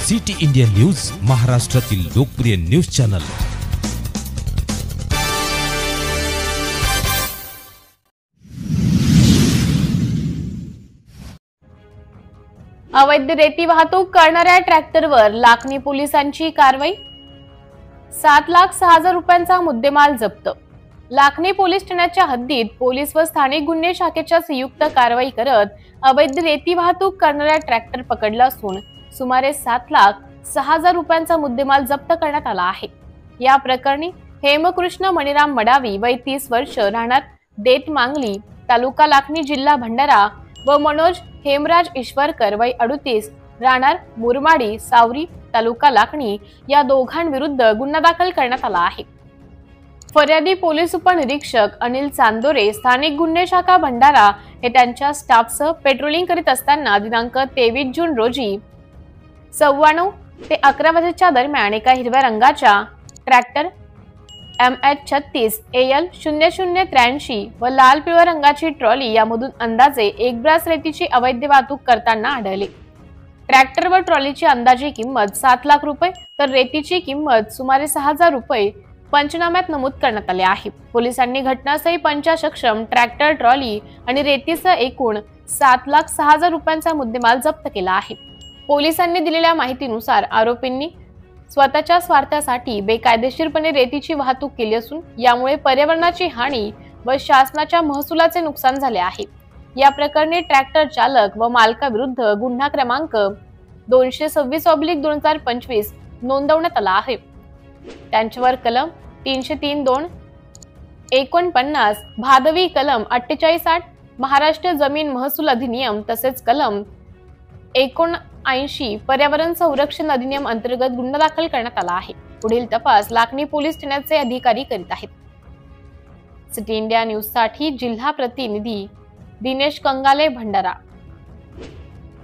City India news, महाराष्ट्रातील लोकप्रिय news channel. अवैध रेती वाहतूक करणाऱ्या ट्रॅक्टरवर लाखनी पोलिसांची कारवाई। 7,06,000 रुपयांचा मुद्देमाल जप्त। लाखनी पोलीस ठाण्याच्या हद्दीत पोलीस व स्थानिक गुन्हे शाखेच्या संयुक्त कारवाई करत अवैध रेती वाहतूक करणाऱ्या ट्रॅक्टर पकडला असून सुमारे 7,06,000 रुपयांचा मुद्देमाल जप्त करण्यात आला आहे। या प्रकरणी हेमकृष्ण मणिराम मडावी वय 30 वर्ष, राहणार देत मांगली, तालुका लाखनी, जिल्हा भंडारा व मनोज हेमराज ईश्वरकर वय 38, राहणार मुरमाडी, सावरी, तालुका लाखनी या दोघांविरुद्ध गुन्हा दाखल करण्यात आला आहे। फर्यादी पोलीस उपनिरीक्षक अनिल चांदोरे, स्थानिक गुन्हे शाखा भंडारा हे त्यांच्या स्टाफसह पेट्रोलिंग करीत असताना दिनांक 23 जून रोजी 9:15 ते 11 वाजेच्या दरम्यान एका हिरव्या रंगाच्या ट्रॅक्टर MH36 AL 0083 व लाल पिवळ्या रंगाची ट्रॉली यामधून अंदाजे 1 ब्रास रेतीची अवैध वाहतूक करताना आढळले। ट्रॅक्टर व ट्रॉलीची अंदाजे किंमत 7 लाख रुपये तर रेतीची किंमत सुमारे 6,000 रुपये पंचनाम्यात नमूद करण्यात आले आहे। पोलिसांनी घटनास्थळी पंचसक्षम ट्रॅक्टर, ट्रॉली आणि रेतीसह एकूण 7,06,000 रुपयांचा मुद्देमाल जप्त केला आहे। पोलिसांनी दिलेल्या माहितीनुसार आरोपींनी स्वतःच्या स्वार्थासाठी बेकायदेशीरपणे रेतीची वाहतूक केली असून यामुळे पर्यावरणाची हानी व शासनाच्या महसुलाचे नुकसान झाले आहे। या प्रकरणी ट्रॅक्टर चालक व मालकाविरुद्ध गुन्हा क्रमांक 226/2025 नोंदवण्यात आला आहे। त्यांच्यावर कलम 303(2)49, भादवी कलम 48(8), महाराष्ट्र जमीन महसूल अधिनियम तसेच कलम 79 पर्यावरण संरक्षण अधिनियम अंतर्गत गुन्हा दाखल करण्यात आला आहे। पुढील तपास लाखनी पोलीस ठाण्याचे अधिकारी करीत आहेत। सिटी इंडिया न्यूज साठी जिल्हा प्रतिनिधी दिनेश कंगाले, भंडारा।